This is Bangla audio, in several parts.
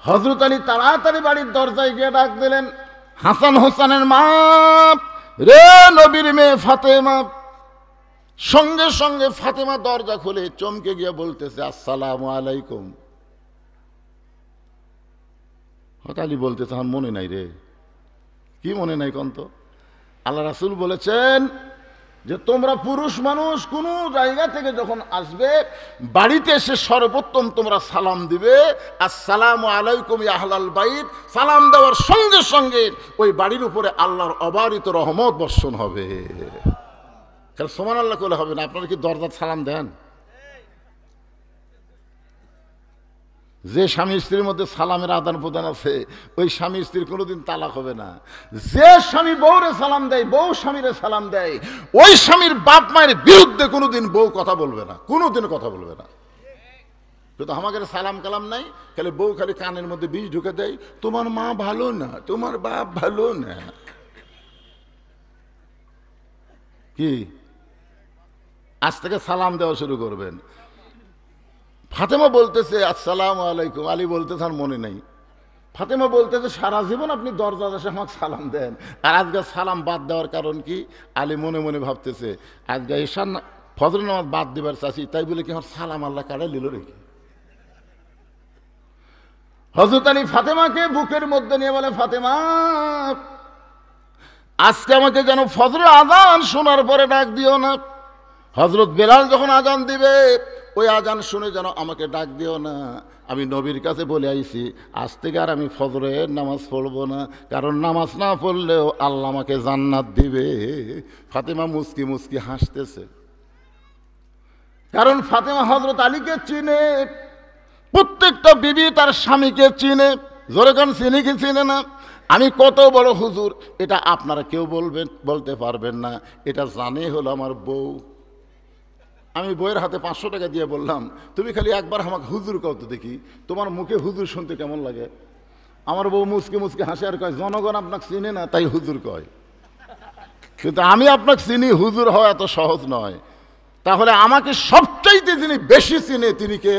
হযরত আলী তাড়াতাড়ি বাড়ির দরজায় গিয়ে ডাক দিলেন, হাসান হোসেনের মা, রে নবীর মেয়ে ফাতেমা। সঙ্গে সঙ্গে ফাতেমা দরজা খুলে চমকে গিয়ে বলতেছে, আসসালামু আলাইকুম। আলী বলতেছে, আমার মনে নাই রে। কি মনে নাই কন্ত? আল্লাহ রাসূল বলেছেন যে তোমরা পুরুষ মানুষ কোন জায়গা থেকে যখন আসবে, বাড়িতে এসে সর্বোত্তম তোমরা সালাম দিবে, আসসালামু আলাইকুম ইয়া আহলাল বাইত। সালাম দেওয়ার সঙ্গে সঙ্গে ওই বাড়ির উপরে আল্লাহর অবারিত রহমত বর্ষণ হবে। সুবহানাল্লাহ বলে হবে না? আপনারা কি দরজার সালাম দেন? যে স্বামী স্ত্রীর মধ্যে সালামের আদান প্রদান আছে, ওই স্বামী স্ত্রীর কোনোদিন তালাক হবে না। যে স্বামী বউরে সালাম দেয়, বউ স্বামীরে সালাম দেয়, ওই স্বামীর বাপ মায়ের বিরুদ্ধে কোনোদিন বউ কথা বলবে না, কোনোদিন কথা বলবে না। কিন্তু আমাদের সালাম কালাম নাই, খালি বউ খালি কানের মধ্যে বিষ ঢুকে দেয়, তোমার মা ভালো না, তোমার বাপ ভালো না। কি আজ থেকে সালাম দেওয়া শুরু করবেন? ফাতেমা বলতেছে, আসসালামু আলাইকুম। আলী বলতেছে, আর মনে নাই। ফাতেমা বলতেছে, সারা জীবন আপনি দরজা এসে আমাকে সালাম দেন, আর আজকে সালাম বাদ দেওয়ার কারণ কি? আলী মনে মনে ভাবতেছে, আজকে ঈশান ফজর নামাজ বাদ দিবার চাচ্ছি, তাই বলে কি আমার সালাম আল্লাহ কাড়াই নিল রেখে? হযরত আলী ফাতেমাকে বুকের মধ্যে নিয়ে বলে, ফাতেমা, আজকে আমাকে যেন ফজরের আজান শোনার পরে ডাক দিও না। হযরত বেলাল যখন আজান দিবে, ওই আজান শুনে যেন আমাকে ডাক দিও না। আমি নবীর কাছে বলে আইছি, আজ থেকে আর আমি ফজরের নামাজ পড়বো না, কারণ নামাজ না পড়লেও আল্লাহ আমাকে জান্নাত দিবে। ফাতেমা মুস্কি মুস্কি হাসতেছে, কারণ ফাতেমা হযরত আলীকে চিনে। প্রত্যেকটা বিবি তার স্বামীকে চিনে। জোরে কান, চিনি কি চিনে না? আমি কত বড় হুজুর, এটা আপনারা কেউ বলতে পারবেন না। এটা জানে হলো আমার বউ। আমি বইয়ের হাতে 500 টাকা দিয়ে বললাম, তুমি খালি একবার আমাকে হুজুর কও তো দেখি, তোমার মুখে হুজুর শুনতে কেমন লাগে? আমার বউ মুসকে মুসকে হাসে আর কয়, জনগণ আপনাকে চিনে না তাই হুজুর কয়। কিন্তু আমি আপনাকে চিনি, হুজুর হওয়া এত সহজ নয়। তাহলে আমাকে সবচাইতে যিনি বেশি চিনে তিনি কে?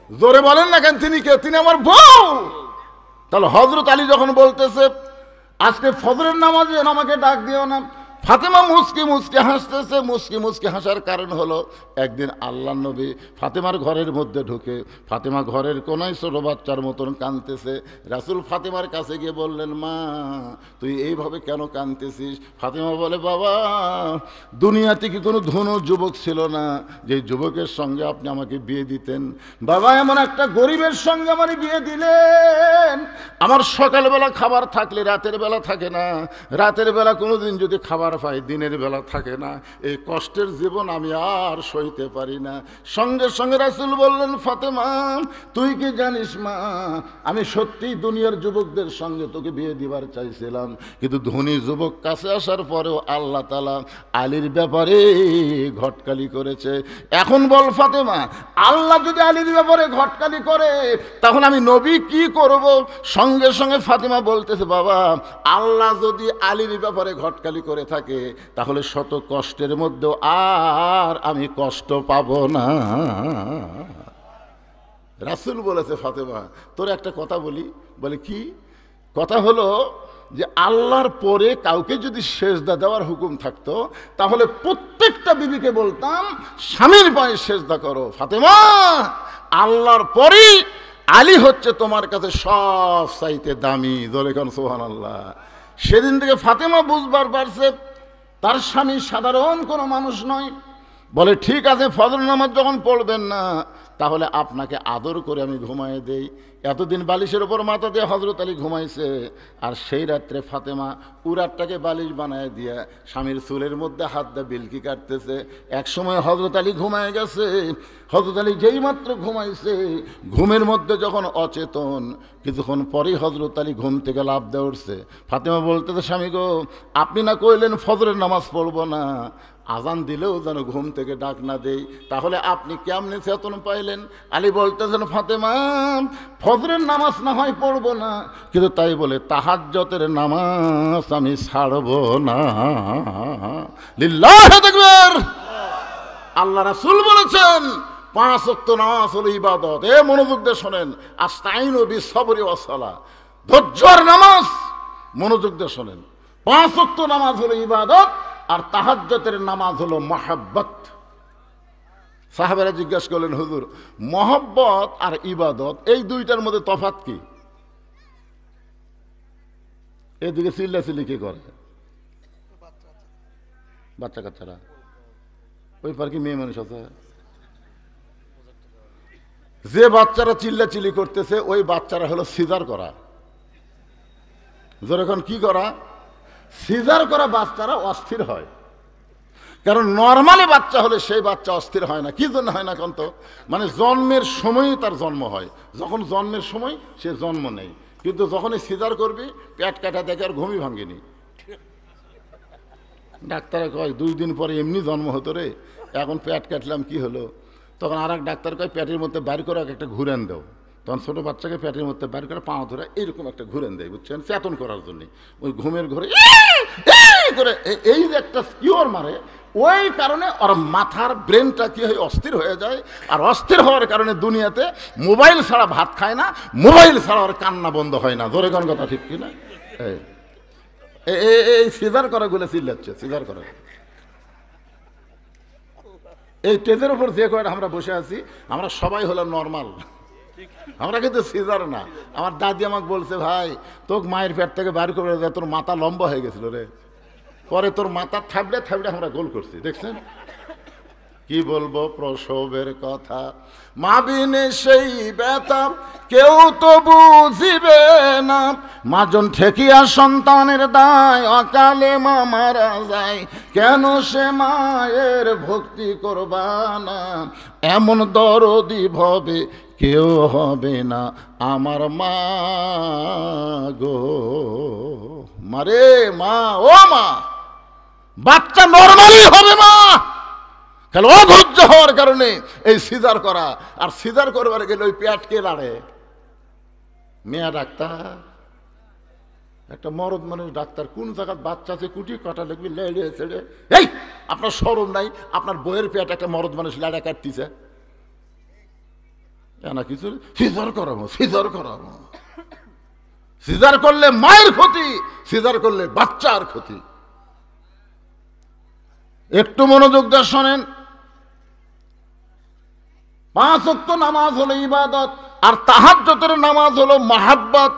জোরে বলেন না কেন, তিনি কে? তিনি আমার বউ। তাহলে হযরত আলী যখন বলতেছে, আজকে ফজরের নামাজে আমাকে ডাক দিও না, ফাতেমা মুস্কি মুস্কি হাসতেছে। মুস্কি মুস্কি হাসার কারণ হলো, একদিন আল্লাহর নবী ফাতেমার ঘরের মধ্যে ঢুকে, ফাতেমা ঘরের কোনায় ছোট বাচ্চার মতন কাঁদতেছে। রাসূল ফাতেমার কাছে গিয়ে বললেন, মা, তুই এইভাবে কেন কাঁদতেছিস? ফাতেমা বলে, বাবা, দুনিয়াতে কি কোনো ধনী যুবক ছিল না যে যুবকের সঙ্গে আপনি আমাকে বিয়ে দিতেন? বাবা, এমন একটা গরিবের সঙ্গে আমার বিয়ে দিলেন। আমার সকালবেলা খাবার থাকলে রাতের বেলা থাকে না, রাতের বেলা কোনোদিন যদি খাবার পাই দিনের বেলা থাকে না। এই কষ্টের জীবন আমি আর সইতে পারি না। সঙ্গে সঙ্গে রাসূল বললেন, ফাতেমা, তুই কি জানিস মা, আমি সত্যিই দুনিয়ার যুবকদের সঙ্গে তোকে বিয়ে দিবার চাইছিলাম, কিন্তু ধনী যুবক কাছে আসার পরেও আল্লাহ তাআলা আলীর ব্যাপারে ঘটকালি করেছে। এখন বল ফাতেমা, আল্লাহ যদি আলীর ব্যাপারে ঘটকালি করে, তখন আমি নবী কি করব? সঙ্গে সঙ্গে ফাতেমা বলতেছে, বাবা, আল্লাহ যদি আলীর ব্যাপারে ঘটকালি করে থাকে, তাহলে শত কষ্টের মধ্যেও আর আমি কষ্ট পাবো না। রাসূল বলেছে, ফাতেমা, তোর একটা কথা বলি। বলে, কি কথা? হলো যে আল্লাহর পরে কাউকে যদি সেজদা দেওয়ার হুকুম থাকতো, তাহলে প্রত্যেকটা বিবিকে বলতাম, স্বামীর পায়ে সেজদা করো। ফাতেমা, আল্লাহর পরেই আলী হচ্ছে তোমার কাছে সব চাইতে দামি। জোরে কান সুবহানাল্লাহ। সেদিন থেকে ফাতেমা বুঝবার পারছে তার স্বামী সাধারণ কোনো মানুষ নয়। বলে, ঠিক আছে, ফজর নামাজ যখন পড়বেন না, তাহলে আপনাকে আদর করে আমি ঘুমায় দেই। এতদিন বালিশের ওপর মাথা দিয়ে হযরত আলী ঘুমাইছে, আর সেই রাত্রে ফাতেমা উরাতটাকে বালিশ বানায় দিয়ে স্বামীর চুলের মধ্যে হাত দিয়ে বিলকি কাটতেছে। এক সময় হযরত আলী ঘুমায় গেছে। হযরত আলী যেই মাত্র ঘুমাইছে, ঘুমের মধ্যে যখন অচেতন, কিছুক্ষণ পরেই হযরত আলী ঘুম থেকে লাফ দিয়ে উঠছে। ফাতেমা বলতেছে, স্বামী গো, আপনি না কইলেন ফজরের নামাজ পড়বো না, আজান দিলেও যেন ঘুম থেকে ডাক না দেই, তাহলে আপনি কেমনে চেতন পাইলেন? আলী বলতেছেন, ফাতেমা, ফজরের নামাজ না হয় পড়বো না, কিন্তু তাই বলে তাহাজ্জুদের নামাজ আমি ছাড়বো না। লিল্লাহি তাকবীর। আল্লাহ রাসূল বলেছেন, 5 ওয়াক্ত নামাজ হলো ইবাদত। মনোযোগ দিয়ে শোনেন, আস্তাইনু বিসসবরি ওয়াস সালাহ, ধৈর্যের নামাজ। মনোযোগ দিয়ে শোনেন, 5 ওয়াক্ত নামাজ হলো ইবাদত, আর তাহাজ্জুদের নামাজ হলো মহব্বত। সাহাবারা জিজ্ঞাসা করলেন, হুজুর মহব্বত আর ইবাদত এই দুইটার মধ্যে তফাৎ কি? এদিকে চিল্লাচিল্লি কে করে? বাচ্চা কাচ্চারা। ওই পার কি মেয়ে মানুষ আছে? যে বাচ্চারা চিল্লাচিল্লি করতেছে ওই বাচ্চারা হলো সিজার করা। যখন কি করা? সিজার করা বাচ্চারা অস্থির হয়। কারণ নর্মালি বাচ্চা হলে সেই বাচ্চা অস্থির হয় না। কি জন্য হয় না কোন তো? মানে জন্মের সময়ই তার জন্ম হয়। যখন জন্মের সময় সে জন্ম নেই, কিন্তু যখনই সিজার করবি পেট কাটা দেখে আর ঘুমই ভাঙেনি। ডাক্তারে কয় 2 দিন পরে এমনি জন্ম হতো রে, এখন পেট কাটলাম কি হলো? তখন আর এক ডাক্তার কয় পেটের মধ্যে বাইর করে একটা ঘুরেন দাও। তখন ছোটো বাচ্চাকে পেটের মধ্যে বাইর করে পা ধরে এইরকম একটা ঘুরেন দেয়, বুঝছেন, চেতন করার জন্য। ওই ঘুমের ঘরে করে এই যে একটা কিওর মারে, ওই কারণে ওর মাথার ব্রেনটা কি হয়, অস্থির হয়ে যায়। আর অস্থির হওয়ার কারণে দুনিয়াতে মোবাইল ছাড়া ভাত খায় না, মোবাইল ছাড়া ওর কান্না বন্ধ হয় না। ধরে কোন কথা ঠিক কিনা? এই সিজার করা গুলো চিল্লাচ্ছে, সিজার করা। এই স্টেজের উপর যে কয়টা আমরা বসে আছি, আমরা সবাই হলো নর্মাল, আমরা কিন্তু সিজার না। আমার দাদি আমাকে বলছে, ভাই তোকে মায়ের পেট থেকে বাইর করে দেয়, তোর মাথা লম্বা হয়ে গেছিল রে, পরে তোর মাথা থাবড়ে থাবড়ে আমরা গোল করছি, দেখছেন। কি বলবো প্রসবের কথা, মা বিনে সেই ব্যথা কেউ তো বুঝিবে না। মাজন ঠেকিয়া সন্তানের দায়, অকালে মা মারা যায়, কেন সে মায়ের ভক্তি করবা না। এমন দরদি ভবে কেউ হবে না আমার মা গো। মারে মা, ও মা, বাচ্চা নরমালি হবে মা, কারণ অধৈর্য হওয়ার কারণে এই সিজার করা। আর সিজার করবার গেলে ওই পেট কে লাড়ে? মেয়া ডাক্তার, একটা মরদ মানুষ ডাক্তার। কোন জায়গায় বাচ্চা আছে কুটি কাটা লাগবে, লেড়ে ছেড়ে। এই আপনার শরম নাই? আপনার বইয়ের পেট একটা মরদ মানুষ লাড়া কাটতেছে না কিছু। সিজার করাবো, সিজার করাবো। সিজার করলে মায়ের ক্ষতি, সিজার করলে বাচ্চার ক্ষতি। একটু মনোযোগ দিয়ে শোনেন, 5 ওয়াক্ত নামাজ হলো ইবাদত, আর তাহাজ্জুদের নামাজ হলো মহব্বত।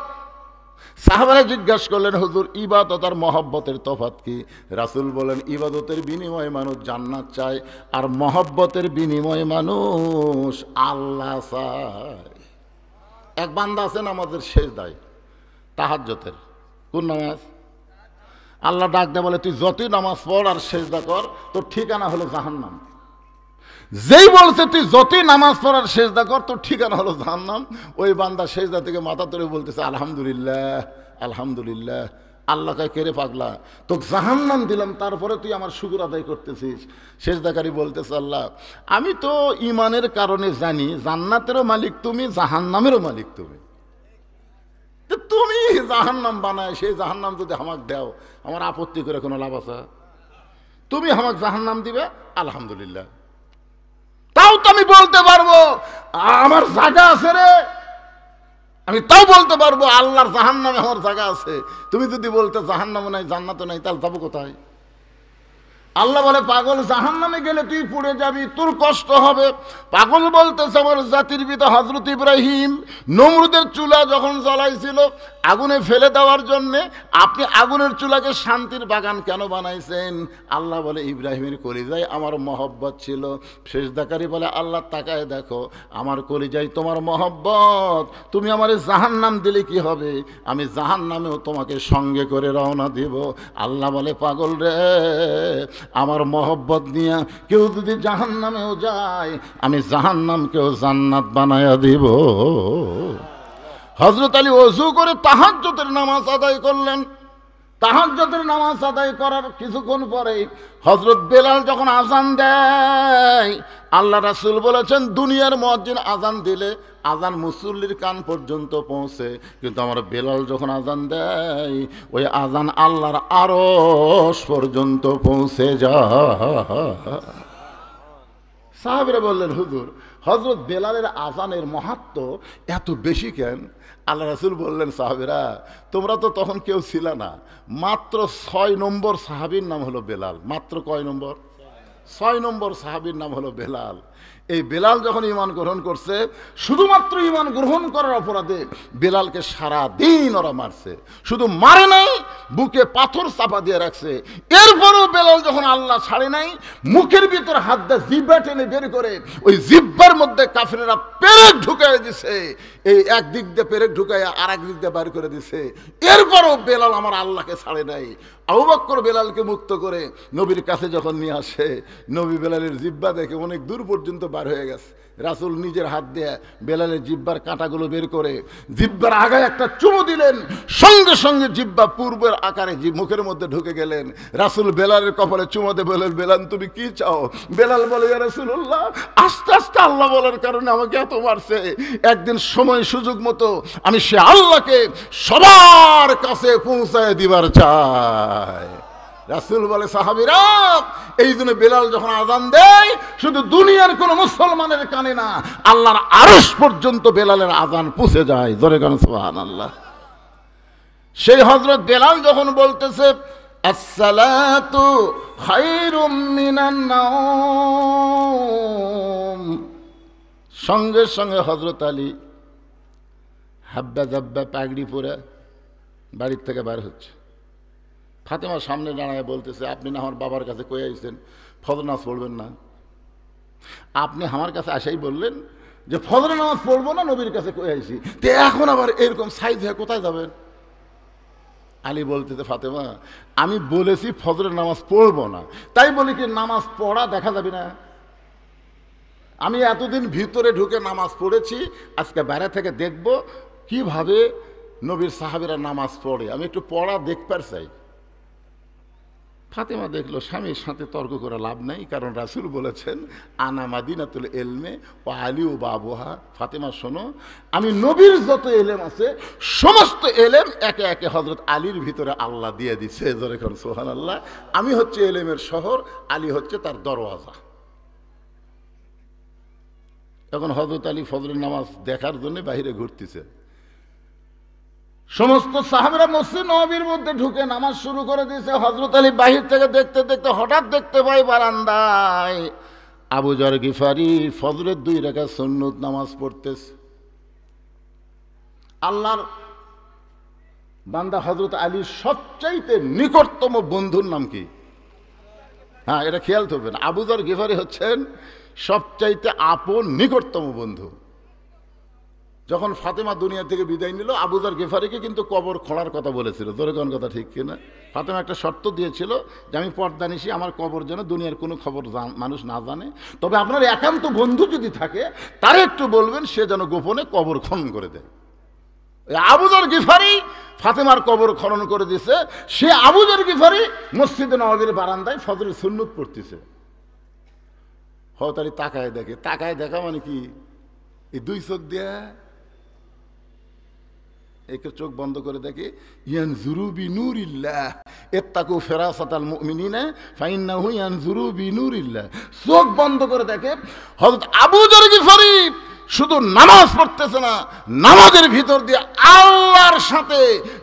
সাহাবারা জিজ্ঞাসা করলেন, হুজুর ইবাদত আর মহব্বতের তফাৎ কি? রাসূল বলেন, ইবাদতের বিনিময়ে মানুষ জান্নাত চায়, আর মহব্বতের বিনিময়ে মানুষ আল্লাহ চায়। এক বান্দা আছে নামাজের শেষদায়, তাহাজ্জুদের। কোন নামাজ? আল্লাহ ডাক দেয়, বলে তুই যতই নামাজ পড় আর সেজদা কর, তোর ঠিকানা হলো জাহান্নাম। যেই বলছে তুই যতই নামাজ পড়ার সেজদা কর, তোর ঠিকানা হলো জাহান্নাম, ওই বান্দা সেজদা থেকে মাথা তুলে বলতেছে আলহামদুলিল্লাহ, আলহামদুলিল্লাহ। আল্লাহ কয়, কে রে পাগলা, তোকে জাহান্নাম দিলাম, তারপরে তুই আমার শুকর আদায় করতেছিস? সেজদাকারী বলতেছে, আল্লাহ আমি তো ইমানের কারণে জানি জান্নাতেরও মালিক তুমি, জাহান্নামেরও মালিক তুমি। তুমি জাহান্নাম বানায়, সেই জাহান্নাম যদি আমাকে দাও, আমার আপত্তি করে কোনো লাভ আছে? তুমি আমাকে জাহান্নাম দিবে, আলহামদুলিল্লাহ। তাও তো আমি বলতে পারবো আমার জায়গা আছে রে, আমি তাও বলতে পারবো আল্লাহর জাহান্নামে আমার জায়গা আছে। তুমি যদি বলতে জাহান্নামে নাই, জান্নাতও নাই, তাহলে যাবো কোথায়? আল্লাহ বলে, পাগল জাহান্নামে গেলে তুই পুড়ে যাবি, তোর কষ্ট হবে। পাগল বলতেছে, আমার জাতির পিতা হযরত ইব্রাহিম নমরুদের চুলা যখন জ্বালাইছিল আগুনে ফেলে দেওয়ার জন্যে, আপনি আগুনের চুলাকে শান্তির বাগান কেন বানাইছেন? আল্লাহ বলে, ইব্রাহিমের কলিজায় আমার মহব্বত ছিল। সেজদাকারী বলে, আল্লাহ তাকায় দেখো, আমার কলিজায় তোমার মহব্বত, তুমি আমার জাহান্নাম দিলে কি হবে? আমি জাহান্নামেও তোমাকে সঙ্গে করে রওনা দিব। আল্লাহ বলে, পাগল রে, আমার মহব্বত নিয়ে কেউ যদি জাহান্নামেও যায়, আমি জাহান্নামকেও জান্নাত বানায়া দিব। হযরত আলী ওযু করে তাহাজ্জুদের নামাজ আদায় করলেন। তাহাজ্জুদের নামাজ আদায় করার কিছুক্ষণ পরে হযরত বেলাল যখন আজান দেয়, আল্লাহ রাসূল বলেছেন, দুনিয়ার মুয়াজ্জিন আজান দিলে আজান মুসল্লির কান পর্যন্ত পৌঁছে, কিন্তু আমার বেলাল যখন আজান দেয়, ওই আজান আল্লাহর আরশ পর্যন্ত পৌঁছে যায়। সাহাবীরা বললেন, হুজুর হযরত বেলালের আজানের মাহাত্ম্য এত বেশি কেন? আল্লাহ রাসূল বললেন, সাহাবীরা তোমরা তো তখন কেউ ছিল না, মাত্র 6 নম্বর সাহাবীর নাম হলো বেলাল। মাত্র কয় নম্বর? 6 নম্বর সাহাবীর নাম হলো বেলাল। এই বেলাল যখন ঈমান গ্রহণ করছে, শুধুমাত্র ঈমান গ্রহণ করার অপরাধে বেলালকে সারা দিন ওরা মারছে। শুধু মারে নাই, বুকে পাথর চাপা দিয়ে রাখছে। এরপরও বেলাল যখন আল্লাহ ছাড়ে নাই, মুখের ভিতর হাত দিয়ে জিহ্বা টেনে বের করে ওই জিহ্বার মধ্যে কাফিরেরা পেরেক ঢুকাই দিছে। এই এক দিক দিয়ে পেরেক ঢুকাই আর এক দিক দিয়ে বের করে দিছে। এরপরও বেলাল আমার আল্লাহকে ছাড়ে নাই। আবু বকর বেলালকে মুক্ত করে নবীর কাছে যখন নিয়ে আসে, নবী বেলালের জিহ্বা দেখে অনেক দূর পর্যন্ত বার হয়ে গেছে। রাসূল নিজের হাত দিয়ে বেলালের জিহ্বার কাঁটাগুলো বের করে জিহ্বার আগায় একটা চুমু দিলেন, সঙ্গে সঙ্গে জিহ্বা পূর্বের আকারে মুখের মধ্যে ঢুকে গেলেন। রাসূল বেলালের কপালে চুমু দিয়ে বললেন, বেলাল তুমি কি চাও? বেলাল বলে, ইয়া রাসূলুল্লাহ, আস্তে আস্তে আল্লাহ বলার কারণে আমাকে এত মারছে, একদিন সময় সুযোগ মতো আমি সে আল্লাহকে সবার কাছে পৌঁছায় দিবার চাই। রাসূল বলে, সাহাবীরা এই জন্য বেলাল যখন আযান দেয়, শুধু দুনিয়ার কোন মুসলমানের কানে না, আল্লাহর আরশ পর্যন্ত বেলালের আযান পৌঁছে যায়। জোরে গান সুবহানাল্লাহ। সেই হযরত বেলাল যখন বলতেছে, আসসালাতু খায়রুম মিনান নাওম, সঙ্গে সঙ্গে হযরত আলী হাব্বা জাব্বা পাগড়ি পরে বাড়ির থেকে বার হচ্ছে। ফাতেমার সামনে দাঁড়ায় বলতেছে, আপনি না আমার বাবার কাছে কয়ে আইছেন ফজর নামাজ পড়বেন না, আপনি আমার কাছে আসাই বললেন যে ফজর নামাজ পড়বো না, নবীর কাছে কয়ে আইছি, তো এখন আবার এরকম সাইজ হয়ে কোথায় যাবেন? আলী বলতেছে, ফাতেমা আমি বলেছি ফজরের নামাজ পড়বো না, তাই বলি কি নামাজ পড়া দেখা যাবে না? আমি এতদিন ভিতরে ঢুকে নামাজ পড়েছি, আজকে বাইরে থেকে দেখব কিভাবে নবীর সাহাবীরা নামাজ পড়ে, আমি একটু পড়া দেখবার চাই। ফাতেমা দেখলো স্বামীর সাথে তর্ক করে লাভ নাই, কারণ রাসূল বলেছেন আনা মাদিনাতুল ইলমে ও আলী ও বাবুহা। ফাতেমা শোনো, আমি নবীর যত এলেম আছে সমস্ত এলেম একে একে হযরত আলীর ভিতরে আল্লাহ দিয়ে দিছে। জোরে কোন সুবহানাল্লাহ। আমি হচ্ছে এলেমের শহর, আলী হচ্ছে তার দরওয়াজা। এখন হযরত আলী ফজরের নামাজ দেখার জন্য বাইরে ঘুরতেছে। সমস্ত সাহাবীরা মসজিদ নববীর মধ্যে ঢুকে নামাজ শুরু করে দিয়েছে। হযরত আলী বাহির থেকে দেখতে দেখতে হঠাৎ দেখতে পাই বারান্দায় আবু যর গিফারি ফজরের 2 রাকাত সুন্নত নামাজ পড়তেছে। আল্লাহর বান্দা হযরত আলীর সবচাইতে নিকটতম বন্ধুর নাম কি? হ্যাঁ, এটা খেয়াল করবেন। আবু যর গিফারি হচ্ছেন সবচাইতে আপন নিকটতম বন্ধু। যখন ফাতেমা দুনিয়া থেকে বিদায় নিল, আবু যর গিফারিকে কিন্তু কবর খোঁড়ার কথা বলেছিল। জোরে কোন কথা ঠিক কিনা? ফাতেমা একটা শর্ত দিয়েছিল যে আমি পর্দা নিশি, আমার কবর যেন দুনিয়ার কোনো খবর মানুষ না জানে, তবে আপনার একান্ত বন্ধু যদি থাকে তারে একটু বলবেন সে যেন গোপনে কবর খনন করে দেয়। আবু যর গিফারি ফাতেমার কবর খনন করে দিয়েছে। সে আবু যর গিফারি মসজিদে নববীর বারান্দায় ফজরের সুন্নত পড়তেছে। হতারি তাকায় দেখে, তাকায় দেখা মানে কি, এই 2 চোখ দিয়ে একে চোখ বন্ধ করে দেখে, ইয়ানজুরু বিনুরিল্লাহ ইত্তাকু ফিরাসাতাল মুমিনিনা ফাইন্নাহু ইয়ানজুরু বিনুরিল্লাহ। চোখ বন্ধ করে দেখে হযরত আবু যর গিফারি শুধু নামাজ পড়তেছে না, নামাজের ভিতর দিয়ে আল্লাহর সাথে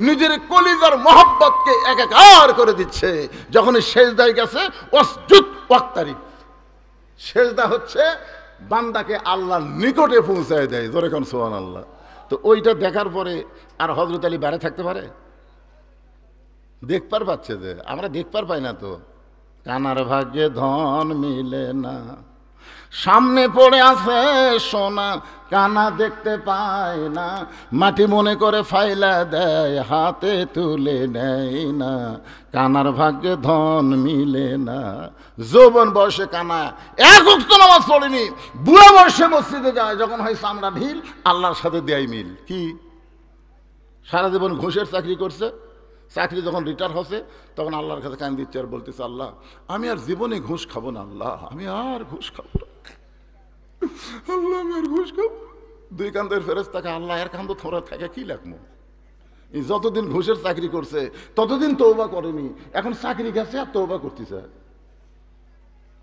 নিজের কলিজার মহব্বতকে একাকার করে দিচ্ছে। যখন সেজদায় গেছে, ওয়াসজুদ ওয়াক্তারিব, সেজদা হচ্ছে বান্দাকে আল্লাহর নিকটে পৌঁছায় দেয়। জোরে কোন সুবহানাল্লাহ। তো ওইটা দেখার পরে আর হযরত আলী বাইরে থাকতে পারে? দেখবার পাচ্ছে যে, আমরা দেখবার পাই না তো। কানার ভাগ্যে ধন মিলে না, সামনে পড়ে আছে সোনা, কানা দেখতে পায় না, মাটি মনে করে ফাইলা দেয়, হাতে তুলে নেয় না, কানার ভাগ্যে ধন মিলে না। যৌবন বয়সে কানা এক ওয়াক্ত নামাজ পড়েনি, বুড়া বয়সে মসজিদে যায়, যখন হয় চামড়া ঢিল, আল্লাহর সাথে দেয় মিল। কি সারা জীবন ঘুষের চাকরি করছে, চাকরি যখন রিটায়ার হচ্ছে তখন আল্লাহর কাছে কান দিচ্ছে আর বলতেছে, আল্লাহ আমি আর জীবনে ঘুষ খাবো না, আল্লাহ আমি আর ঘুষ খাবো না, আল্লাহ আমি আর ঘুষ খাবো। 2 কান্দের ফেরেশতাকে আল্লাহ এর কান্দ থোড়া থাকে কি লাগবো? যতদিন ঘুষের চাকরি করছে ততদিন তওবা করেনি, এখন চাকরি গেছে আর তওবা করতেছে।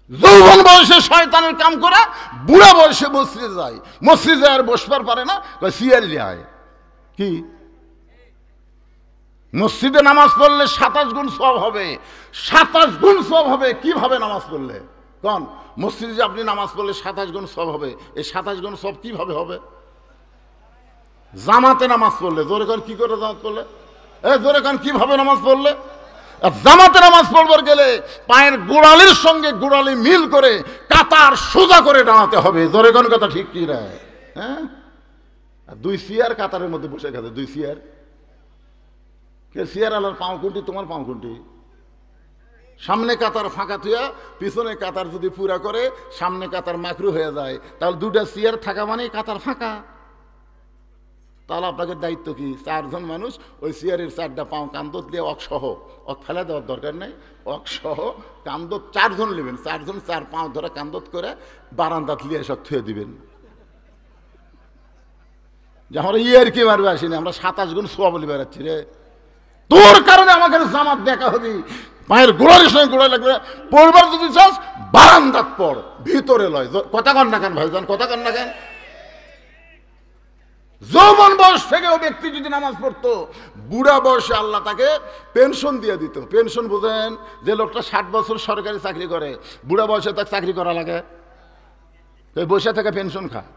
যৌবন বয়সে শয়তানের কাম করে বুড়া বয়সে মসজিদে যায়, মসজিদে আর বসবার পারে না, সিয়ার যায়। কি মসজিদে নামাজ পড়লে 27 গুণ সওয়াব হবে, 27 গুণ সওয়াব হবে। কিভাবে নামাজ পড়লে কোন মসজিদে যে আপনি নামাজ পড়লে 27 গুণ সওয়াব হবে, এই 27 গুণ সওয়াব কিভাবে হবে? জামাতে নামাজ পড়লে। জোরে কান কি করে জামাত পড়লে? জোরে কান কিভাবে নামাজ পড়লে? জামাতে নামাজ পড়বার গেলে পায়ের গোড়ালির সঙ্গে গোড়ালি মিল করে কাতার সোজা করে দাঁড়াতে হবে। জোরে কান কথা ঠিক কি রে? হ্যাঁ, 2 চেয়ার কাতারের মধ্যে বসে গেছে, 2 চেয়ার। কে চেয়ার আলার পাও কোনটি? তোমার পাও কোনটি? সামনে কাতার ফাঁকা থুয়া পিছনে কাতার যদি পুরা করে সামনে কাতার মাকরু হয়ে যায়, তাহলে 2টা চেয়ার থাকা মানে কাতার ফাঁকা। তাহলে আপনাকে দায়িত্ব কি? 4 জন মানুষ ওই চেয়ারের 4টা পাও কান্দত দিয়ে অকসহ, ফেলে দেওয়ার দরকার নেই, অকসহ কান্দত 4 জন নেবেন, 4 জন 4 পাও ধরে কান্দত করে বারান্দাত লিয়ে সব থুয়ে দিবেন। যে আমরা ইয়ার কি মারবে আসিনি, আমরা 27 গুণ সোয়া বলি বেড়াচ্ছি রে। তোর কারণে আমাকে জামাত দেখা হবি, পায়ের গোড়ালির সঙ্গে গোড়া লাগবে। পড়বার যদি চাস বারান্দাত পড়, ভিতরে লয়। কথা কন না কেন ভাইজান, কথা কন না কেন? যৌবন বয়স থেকে ও ব্যক্তি যদি নামাজ পড়তো, বুড়া বয়সে আল্লাহ তাকে পেনশন দিয়ে দিত। পেনশন বুঝেন? যে লোকটা 60 বছর সরকারি চাকরি করে, বুড়া বয়সে তাকে চাকরি করা লাগে, বসে থেকে পেনশন খায়।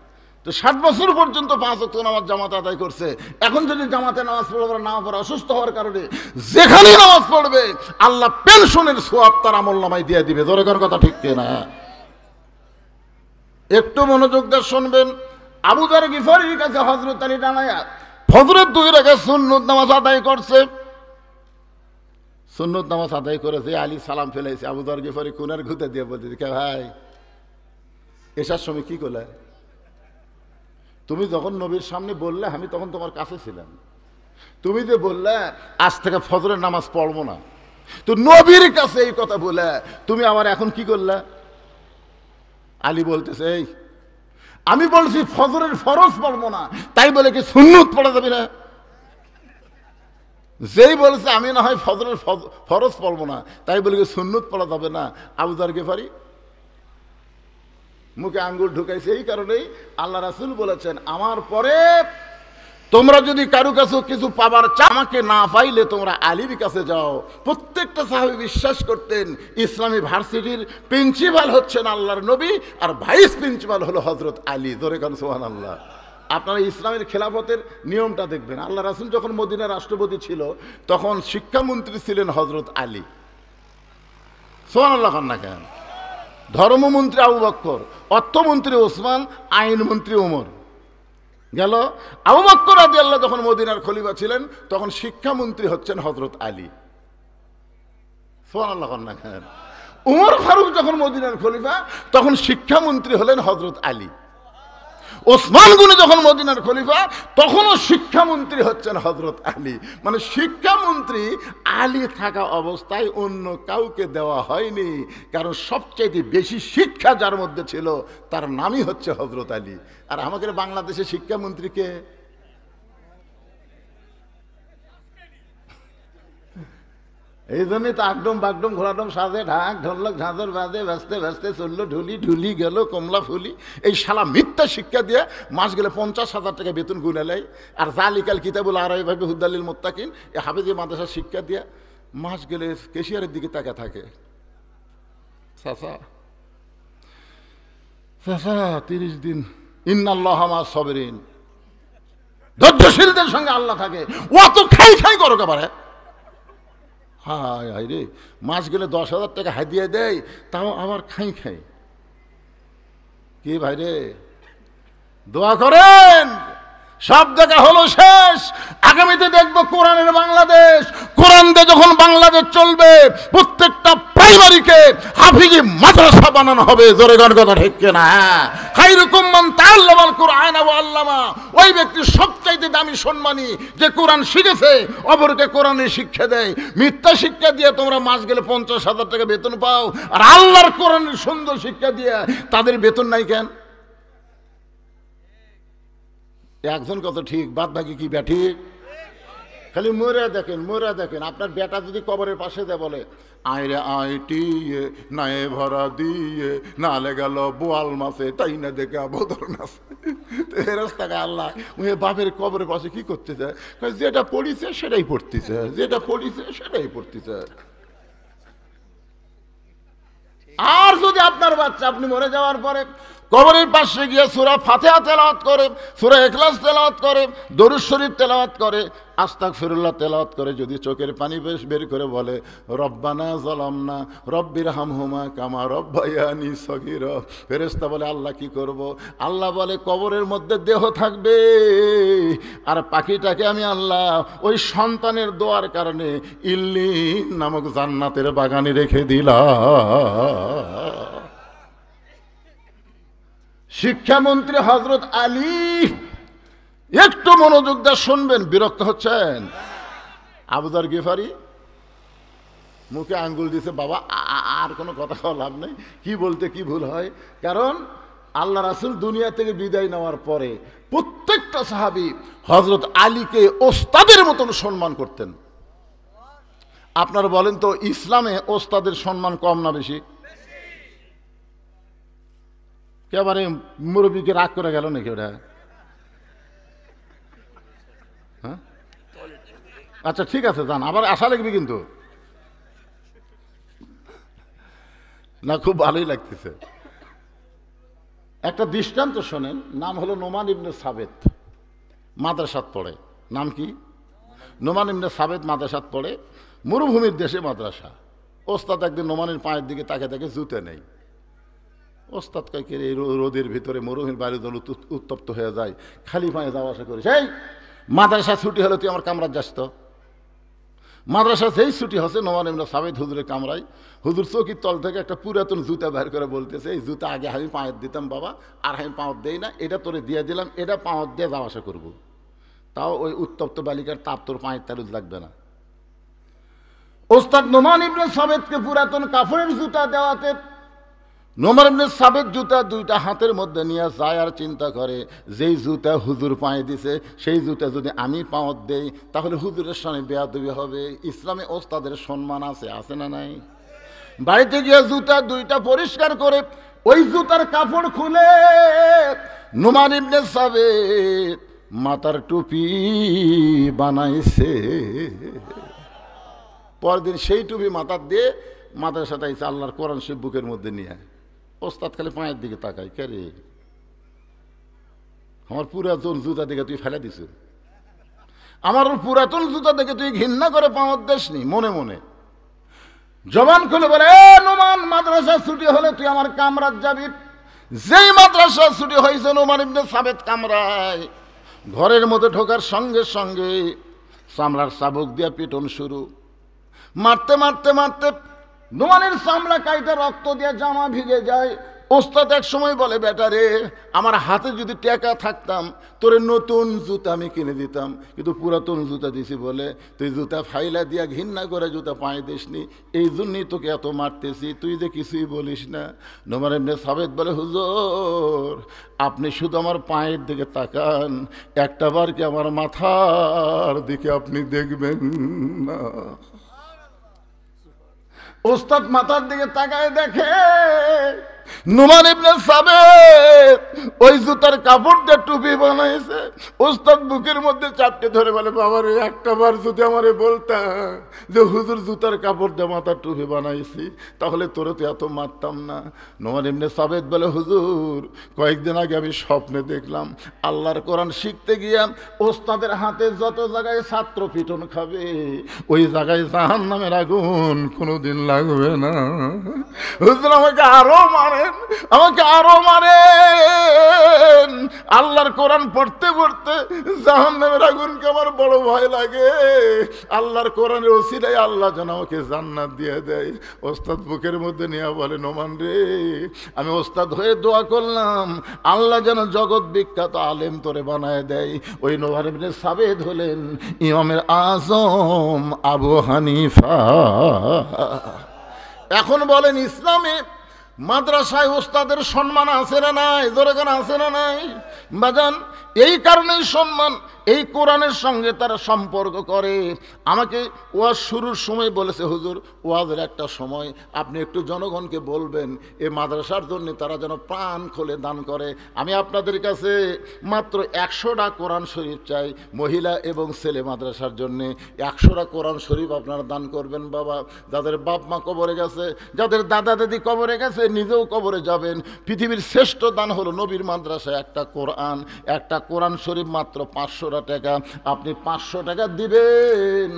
তো 60 বছর পর্যন্ত 5 ওয়াক্ত নামাজ জামাতে আদায় করছে। এখন যদি জামাতে নামাজ পড়বে না পড়ে, অসুস্থ হওয়ার কারণে যেখানে নামাজ পড়বে আল্লাহ পেনশনের সওয়াব তার আমলনামায় দিয়ে দিবে। জোরে কোন কথা ঠিক না? একটু মনোযোগ দিয়ে শুনবেন। আবু যর গিফারির কাছে হযরত আলী দাঁড়ায়া ফজরের 2 রাকাত সুন্নত নামাজ আদায় করছে। সুন্নত নামাজ আদায় করেছে, আলী সালাম ফেলাইছে। আবু যর গিফারি কোনার ঘুতে দিয়ে বলতে, কে ভাই এসার সময় কি করলে? তুমি যখন নবীর সামনে বললে আমি তখন তোমার কাছে ছিলাম, তুমি যে বললে আজ থেকে ফজরের নামাজ পড়বো না, তো নবীর কাছে এই কথা বলে তুমি আমার এখন কি করলে? আলী বলতেছে, এই আমি বলছি ফজরের ফরজ পড়বো না, তাই বলে কি সুন্নত পড়া যাবে না? যেই বলছে আমি না হয় ফজরের ফরজ পড়বো না, তাই বলে কি সুন্নত পড়া যাবে না? আবু যর গিফারি মুখে আঙ্গুল ঢুকাইছে। এই কারণেই আল্লাহ রাসূল বলেছেন, আমার পরে তোমরা যদি কারো কাছে কিছু পাবার চাও, আমাকে না পাইলে তোমরা আলীর কাছে যাও। প্রত্যেকটা সাহাবী বিশ্বাস করতেন ইসলামী ভার্সিটির প্রিন্সিপাল হচ্ছেন আল্লাহর নবী, আর ভাইস প্রিন্সিপাল হলো হযরত আলী। জোরে কান সুবহানাল্লাহ। আপনারা ইসলামের খেলাফতের নিয়মটা দেখবেন। আল্লাহ রাসূল যখন মদিনার রাষ্ট্রপতি ছিল, তখন শিক্ষামন্ত্রী ছিলেন হযরত আলী। সুবহানাল্লাহ না কেন? ধর্মমন্ত্রী আবু বকর, অর্থমন্ত্রী ওসমান, আইনমন্ত্রী ওমর। গেল আবু বকর রাদিয়াল্লাহু যখন মদিনার খলিফা ছিলেন, তখন শিক্ষামন্ত্রী হচ্ছেন হযরত আলী। সুবহানাল্লাহ না কেন? উমর ফারুক যখন মদিনার খলিফা, তখন শিক্ষামন্ত্রী হলেন হযরত আলী। ওসমান গনি যখন মদিনার খলিফা, তখনও শিক্ষামন্ত্রী হচ্ছেন হযরত আলী। মানে শিক্ষামন্ত্রী আলী থাকা অবস্থায় অন্য কাউকে দেওয়া হয়নি, কারণ সবচেয়ে বেশি শিক্ষা যার মধ্যে ছিল তার নামই হচ্ছে হযরত আলী। আর আমাদের বাংলাদেশে শিক্ষামন্ত্রীকে এই জন্যই তো আকডম বাগডম ঘোড়াডম সাজে, ঢাক ঢোলক ঝাঁঝর বাজে, ব্যস্তে ব্যস্তে চললো ঢুলি, ঢুলি গেল কমলা ফুলি। এই শালা মিথ্যা শিক্ষা দিয়ে মাস গেলে 50,000 টাকা বেতন গুনে নেয়। আর জালিকাল কিতাবুল আরাইভাবে হুদালিল মুত্তাকিন, এই হাফেজি মাদ্রাসার শিক্ষা দিয়ে মাস গেলে কেশিয়ারের দিকে তাকা থাকে। চাচা চাচা 30 দিন ইন্নাল্লাহ মা সাবিরিন, ধৈর্যশীলদের সঙ্গে আল্লাহ থাকে। ও তো খাই খাই করো একেবারে। হায় হায় রে, মাস গেলে 10,000 টাকা হাদিয়া দেয়, তাও আবার খাই খাই। কি ভাই রে, দোয়া করেন। সব দেখা হলো শেষ। আগামীতে দেখবো কোরআনের বাংলাদেশ। কোরআন দিয়ে যখন বাংলাদেশ চলবে, প্রত্যেকটা প্রাইমারিকে হাফিজি মাদ্রাসা বানানো হবে। জোরে গান কথা ঠিক না? খায়রুকুম মান তাআল্লামাল কুরআন ওয়া আল্লামা। ওই ব্যক্তি সবচাইতে দামি সম্মানী যে কোরআন শিখেছে, অপরকে কোরআনের শিক্ষা দেয়। মিথ্যা শিক্ষা দিয়ে তোমরা মাস গেলে 50,000 টাকা বেতন পাও, আর আল্লাহর কোরআনের সুন্দর শিক্ষা দিয়ে তাদের বেতন নাই কেন? একজন কত ঠিক, বাদ বাকি কি ব্যাঠিক? খালি মরে দেখেন। আপনার বেটা যদি কবরের পাশে দেয় বলে আইরে আইটিয়ে নায়ে ভরা দিয়ে নালে গেল বোয়াল মাছে তাই না দেখে বদর নাছে। রাস্তাকে আল্লাহ ওই বাপের কবরের পাশে কি করতে চায়? যেটা পড়িছে সেটাই পড়তেছে। আর যদি আপনার বাচ্চা আপনি মরে যাওয়ার পরে কবরের পাশে গিয়ে সূরা ফাতিহা তেলাওয়াত করে, সূরা ইখলাস তেলাওয়াত করে, দরুদ শরীফ তেলাওয়াত করে, আস্তাগফিরুল্লাহ তেলাওয়াত করে, যদি চোখের পানি বের করে বলে রব্বানা যালামনা রব্বিরহামহুমা কামা রব্বায়ানি সগীরা, ফেরেশতা বলে আল্লাহ কি করব? আল্লাহ বলে কবরের মধ্যে দেহ থাকবে, আর পাখিটাকে আমি আল্লাহ ওই সন্তানের দোয়ার কারণে ইল্লিন নামক জান্নাতের বাগানে রেখে দিলাম। শিক্ষামন্ত্রী হযরত আলী, একটু মনোযোগ দিয়ে শুনবেন, বিরক্ত হচ্ছেন? আবু যর গিফারি মুখে আঙ্গুল দিছে, বাবা আর কোনো কথা বলা লাভ নেই, কি বলতে কি ভুল হয়। কারণ আল্লাহ রাসূল দুনিয়া থেকে বিদায় নেওয়ার পরে প্রত্যেকটা সাহাবী হযরত আলীকে ওস্তাদের মতন সম্মান করতেন। আপনারা বলেন তো ইসলামে ওস্তাদের সম্মান কম না বেশি? একেবারে মুরব্বীকে রাগ করে গেল নাকি ওটা? হ্যাঁ, আচ্ছা ঠিক আছে, যান, আবার আশা লাগবে কিন্তু না, খুব ভালোই লাগতেছে। একটা দৃষ্টান্ত শোনেন, নাম হলো নোমান ইবনে সাবেত, মাদ্রাসাত পড়ে। নাম কি? নোমান ইবনে সাবেত মাদ্রাসাত পড়ে, মরুভূমির দেশে মাদ্রাসা। ওস্তাদ একদিন নোমানের পায়ের দিকে তাকে জুতে নেই। ওস্তাদ কয়েক এই রোদের ভিতরে মরুভূমির বাইরে জল উত্তপ্ত হয়ে যায়, খালি পায়ে যাওয়া আসা করে, সেই মাদ্রাসা ছুটি হলে তুই আমার কামরায় যাস তো। মাদ্রাসা সেই ছুটি হচ্ছে, নোমান ইবনে সাবেত হুজুরের কামরায়। হুজুর চৌকির তল থেকে একটা পুরাতন জুতা বের করে বলতেছে, এই জুতা আগে আমি পায়ের দিতাম বাবা, আর আমি পাওয়ার দেই না, এটা তোরে দিয়ে দিলাম, এটা পাওয়ার দিয়ে যাওয়া আসা করবো, তাও ওই উত্তপ্ত বালিকার তাপ তোর পায়ের তালুজ লাগবে না। ওস্তাদ নোমান ইবনে সাবেতকে পুরাতন কাফনের জুতা দেওয়াতে নোমান ইবনে সাবেত জুতা দুইটা হাতের মধ্যে নিয়ে যায় আর চিন্তা করে, যেই জুতা হুজুর পায়ে দিছে সেই জুতা যদি আমি পাওয়ার দেই তাহলে হুজুরের সামনে বেয়াদবি হবে। ইসলামে ওস্তাদের সম্মান আছে না নাই? বাড়িতে গিয়ে জুতা দুইটা পরিষ্কার করে ওই জুতার কাপড় খুলে নোমান ইবনে সাবেত মাথার টুপি বানাইছে। পরদিন সেই টুপি মাথার দিয়ে মাদ্রাসাতে আইছে, আল্লাহর কোরআন শরীফ বুকের মধ্যে নিয়ে। ওস্তাদ খালি পায়ের দিকে তাকাই, কে রে আমার পুরাতন জুতা দেখে তুই ফেলে দিস, আমার পুরাতন জুতা দেখে তুই ঘৃণা করে পাওয়ার দেশ নি। মনে মনে জবান খুলে বলে, এ নোমান, মাদ্রাসা ছুটি হলে তুই আমার কামরাত যাবি। যেই মাদ্রাসা ছুটি হয়েছে নোমান ইবনে সাবেত কামরায়, ঘরের মধ্যে ঢোকার সঙ্গে সঙ্গে চামড়ার চাবুক দিয়ে পিটন শুরু। মারতে মারতে মারতে নোমানের চামড়া কাইটা রক্ত দিয়ে জামা ভিজে যায়। ওস্তাদ এক সময় বলে, বেটা রে, আমার হাতে যদি টাকা থাকতাম তোরে নতুন জুতা আমি কিনে দিতাম, কিন্তু পুরাতন জুতা দিছি বলে তুই জুতা ফাইলা দিয়া ঘৃণা করে জুতা পায়ে দিসনি, এই জন্যই তোকে এত মারতেছি, তুই যে কিছুই বলিস না। নোমান ইবনে সাবেত বলে, হুজুর আপনি শুধু আমার পায়ের দিকে তাকান, একটা বার কি আমার মাথার দিকে আপনি দেখবেন না? ওস্তাদ মাথার দিকে তাকায় দেখে নোমান ইবনে সাবেত ওই জুতার কাপড় দিয়ে টুপি বানাইছে। ওস্তাদ বুকের মধ্যে চাপটে ধরে বলে, বাবারে একটা বার যদি আমারে বলতা যে হুজুর জুতার কাপড় দিয়ে মাথার টুপি বানাইছি, তাহলে তোরে তো এত মারতাম না। নোমান ইবনে সাবেত বলে, হুজুর কয়েকদিন আগে আমি স্বপ্নে দেখলাম আল্লাহর কোরআন শিখতে গিয়া ওস্তাদের হাতে যত জায়গায় ছাত্র পিটন খাবে ওই জায়গায় জাহান্নামের আগুন কোনোদিন লাগবে না। হুজুর আমাকে আরো মারেন, আমাকে আরো মারেন। আল্লাহর কোরআন পড়তে পড়তে জাহান্নামের আগুনকে আমার বড় ভয় লাগে। আল্লাহর কোরআনের ওসিলায় আল্লাহ যেন আমাকে জান্নাত দিয়ে দেয়। ওস্তাদ বুকের মধ্যে নিয়ে বলে, নোমান রে, আমি ওস্তাদ হয়ে দোয়া করলাম আল্লাহ যেন জগৎ বিখ্যাত আলেম তোরে বানায় দেয়। ওই নোমান ইবনে সাবেত হলেন ইমামের আজম আবু হানিফা। এখন বলেন, ইসলামে মাদ্রাসায় ওস্তাদের সম্মান আছে না নাই? জোরে কেন আছে না নাই? বাজান এই কারণেই সম্মান, এই কোরআনের সঙ্গে তারা সম্পর্ক করে। আমাকে ওয়াজ শুরুর সময় বলেছে, হুজুর ওয়াজের একটা সময় আপনি একটু জনগণকে বলবেন এই মাদ্রাসার জন্য তারা যেন প্রাণ খুলে দান করে। আমি আপনাদের কাছে মাত্র 100টা কোরআন শরীফ চাই, মহিলা এবং ছেলে মাদ্রাসার জন্যে 100টা কোরআন শরীফ আপনারা দান করবেন। বাবা, যাদের বাপ মা কবরে গেছে, যাদের দাদা দাদি কবরে গেছে, নিজেও কবরে যাবেন, পৃথিবীর শ্রেষ্ঠ দান হলো নবীর মাদ্রাসায় একটা কোরআন শরীফ মাত্র 500 টাকা। আপনি 500 টাকা দিবেন,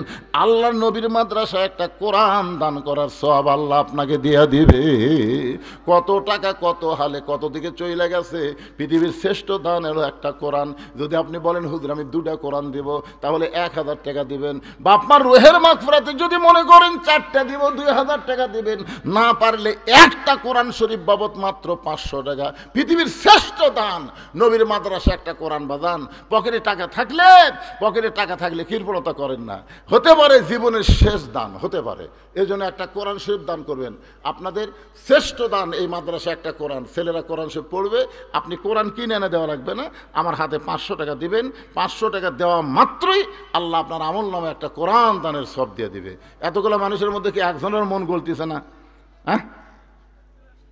আল্লাহর নবীর মাদ্রাসায় একটা কোরআন দান করার সওয়াব আল্লাহ আপনাকে দিয়া দিবে। কত টাকা কত হালে কত দিকে চলে গেছে। পৃথিবীর শ্রেষ্ঠ দান হলো একটা কোরআন। যদি আপনি বলেন হুজুর আমি 2টা কোরআন দিব, তাহলে 1000 টাকা দিবেন। বাপমার রুহের মাগফিরাতে যদি মনে করেন 4টা দিব, 2000 টাকা দিবেন। না পারলে একটা কোরআন শরীফ বাবদ মাত্র 500 টাকা। পৃথিবীর শ্রেষ্ঠ দান নবীর মাদ্রাসা একটা কোরআন বাদান। পকেটে টাকা থাকলে কৃপণতা করেন না, হতে পারে জীবনের শেষ দান হতে পারে, এজন্য একটা কোরআন শরীফ দান করবেন। আপনাদের শ্রেষ্ঠ দান এই মাদ্রাসা একটা কোরআন। ছেলেরা কোরআন শরীফ পড়বে, আপনি কোরআন কিনে এনে দেওয়া লাগবে না, আমার হাতে 500 টাকা দিবেন। 500 টাকা দেওয়া মাত্রই আল্লাহ আপনার আমল নামে একটা কোরআন দানের সব দিয়ে দিবে। এতগুলো মানুষের মধ্যে কি একজনের মন গলতিছে না? হ্যাঁ,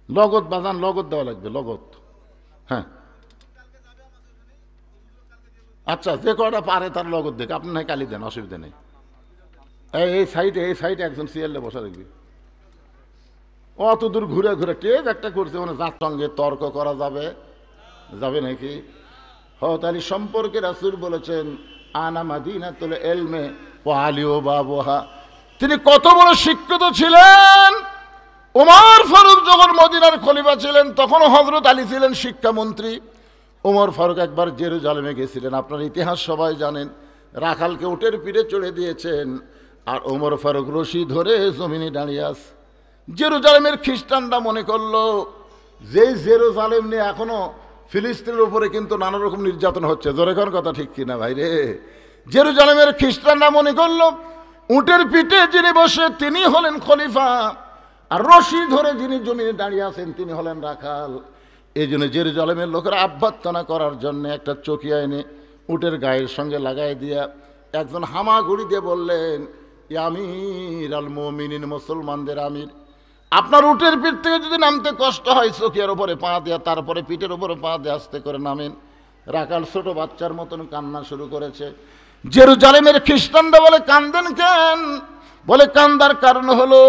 লগত বাজান, লগত দেওয়া লাগবে, লগত। হ্যাঁ আচ্ছা, যে কটা পারে তার লগত দেখ, আপনি নয় কালি দেন, অসুবিধা নেই। এই সাইডে একজন সিএলএ বসা দেখবি, অত দূর ঘুরে ঘুরে টেপ একটা করছে, মানে যার সঙ্গে তর্ক করা যাবে নাকি? তাহলে সম্পর্কে রাসূল বলেছেন আনা মাদিনাতুল ইলমি ওয়া আলিউ বাবুহা। তিনি কত বড় শিক্ষিত ছিলেন। ওমর ফারুক যখন মদিনার খলিফা ছিলেন তখন হযরত আলী ছিলেন শিক্ষামন্ত্রী। ওমর ফারুক একবার জেরুজালেমে গেছিলেন, আপনার ইতিহাস সবাই জানেন। রাখালকে উটের পিঠে চড়ে দিয়েছেন, আর ওমর ফারুক রশি ধরে জমিনে দাঁড়িয়ে আছে। জেরুজালেমের খ্রিস্টানরা মনে করলো যেই জেরুজালেম নিয়ে এখনো ফিলিস্তিনের উপরে কিন্তু নানা রকম নির্যাতন হচ্ছে। জোরে কোন কথা ঠিক কিনা ভাই রে? জেরুজালেমের খ্রিস্টানরা মনে করলো উটের পিঠে যিনি বসে তিনি হলেন খলিফা, আর রশি ধরে যিনি জমিনে দাঁড়িয়ে আছেন তিনি হলেন রাখাল। এই জন্য জেরুজালেমের লোকেরা আভ্যর্থনা করার জন্য একটা চকিয়া এনে উটের গায়ের সঙ্গে লাগাই দিয়া একজন হামাগুড়ি দিয়ে বললেন, আমির আল মুমিনিন, মুসলমানদের আমির, আপনার উটের পিঠ থেকে যদি নামতে কষ্ট হয় চকিয়ার উপরে পা দেয়া, তারপরে পিঠের উপরে পা দিয়ে আস্তে করে নামেন। রাখাল ছোট বাচ্চার মতন কান্না শুরু করেছে। জেরুজালেমের খ্রিস্টানরা বলে, কান্দেন কেন? বলে, কান্দার কারণ হলো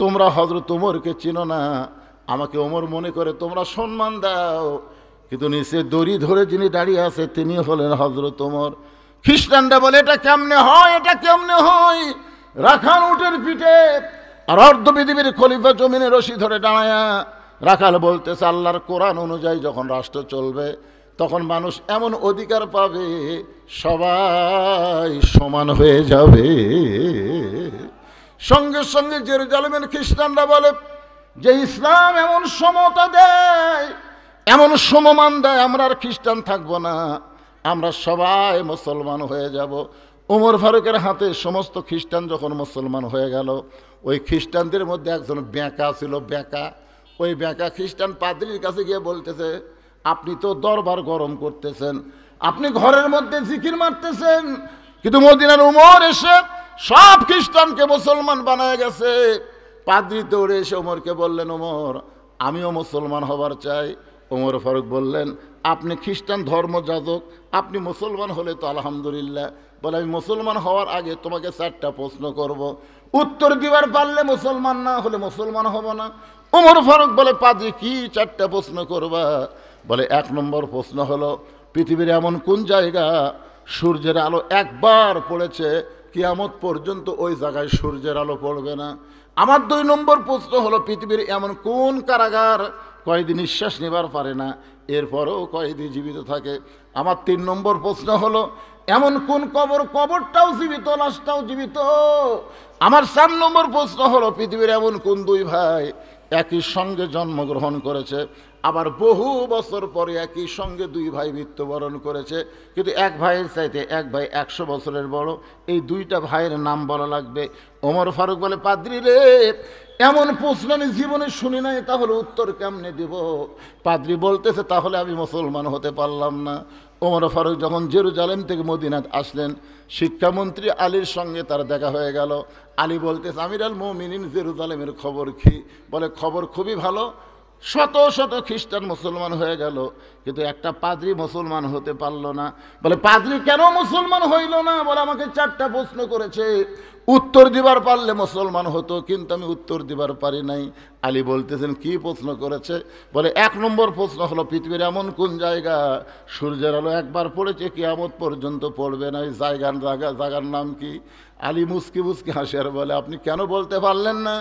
তোমরা হযরত ওমরকে চিনো না, আমাকে ওমর মনে করে তোমরা সম্মান দাও, কিন্তু নিচে দড়ি ধরে যিনি দাঁড়িয়ে আছে তিনি হলেন হযরত ওমর। খ্রিস্টানরা বলে, এটা কেমনে হয়? রাখাল উটের পিঠে আর অর্ধ পৃথিবীর খলিফা জমিনে রশি ধরে দাঁড়ায়া। রাখাল বলতেছে আল্লাহর কোরআন অনুযায়ী যখন রাষ্ট্র চলবে তখন মানুষ এমন অধিকার পাবে সবাই সমান হয়ে যাবে। সঙ্গে সঙ্গে জেরুজালেমের খ্রিস্টানরা বলে যে ইসলাম এমন সমতা দেয়, এমন সমমান দেয়, আমরা আর খ্রিস্টান থাকবো না, আমরা সবাই মুসলমান হয়ে যাব। ওমর ফারুকের হাতে সমস্ত খ্রিস্টান যখন মুসলমান হয়ে গেল, ওই খ্রিস্টানদের মধ্যে একজন বেঁকা ছিল, ওই বেঁকা খ্রিস্টান পাদ্রীর কাছে গিয়ে বলতেছে, আপনি তো দরবার গরম করতেছেন, আপনি ঘরের মধ্যে জিকির মারতেছেন, কিন্তু মদিনার ওমর এসে সব খ্রিস্টানকে মুসলমান বানায় গেছে। পাদ্রী দৌড়ে এসে ওমরকে বললেন, ওমর আমিও মুসলমান হবার চাই। ওমর ফারুক বললেন, আপনি খ্রিস্টান ধর্মযাজক, আপনি মুসলমান হলে তো আলহামদুলিল্লাহ। বলে, আমি মুসলমান হওয়ার আগে তোমাকে 4টা প্রশ্ন করব, উত্তর দিবার পারলে মুসলমান, না হলে মুসলমান হব না। ওমর ফারুক বলে, পাদ্রী কি 4টা প্রশ্ন করবা? বলে, 1 নম্বর প্রশ্ন হলো পৃথিবীর এমন কোন জায়গা সূর্যের আলো একবার পড়েছে কিয়ামত পর্যন্ত ওই জায়গায় সূর্যের আলো পড়বে না। আমার 2 নম্বর প্রশ্ন হলো পৃথিবীর এমন কোন কারাগার কয়েদি নিঃশ্বাস নেবার পারে না, এরপরেও কয়েদি জীবিত থাকে। আমার 3 নম্বর প্রশ্ন হলো এমন কোন কবরটাও জীবিত, লাশটাও জীবিত। আমার 4 নম্বর প্রশ্ন হলো পৃথিবীর এমন কোন 2 ভাই একই সঙ্গে জন্মগ্রহণ করেছে, আবার বহু বছর পরে একই সঙ্গে দুই ভাই মৃত্যুবরণ করেছে, কিন্তু এক ভাইয়ের চাইতে এক ভাই 100 বছরের বড়। এই দুইটা ভাইয়ের নাম বলা লাগবে। ওমর ফারুক বলে, পাদ্রী রে, এমন প্রশ্ন আমি জীবনে শুনি নাই, তাহলে উত্তর কেমনে দেব? পাদ্রী বলতেছে, তাহলে আমি মুসলমান হতে পারলাম না। ওমর ফারুক যখন জেরুজালেম থেকে মদিনাত আসলেন, শিক্ষামন্ত্রী আলীর সঙ্গে তার দেখা হয়ে গেল। আলী বলতেছে, আমির আল মুমিনিন, জেরুজালেমের খবর কি? বলে, খবর খুবই ভালো, শত শত খ্রিস্টান মুসলমান হয়ে গেল, কিন্তু একটা পাদ্রী মুসলমান হতে পারলো না। বলে, পাদ্রী কেন মুসলমান হইল না? বলে, আমাকে 4টা প্রশ্ন করেছে, উত্তর দিবার পারলে মুসলমান হতো, কিন্তু আমি উত্তর দিবার পারি নাই। আলী বলতেছেন, কি প্রশ্ন করেছে? বলে, 1 নম্বর প্রশ্ন হলো, পৃথিবীর এমন কোন জায়গা সূর্যের আলো একবার পড়েছে কিয়ামত পর্যন্ত পড়বে না, ওই জায়গার নাম কি? আলী মুস্কি মুস্কি হাসি আর বলে, আপনি কেন বলতে পারলেন না?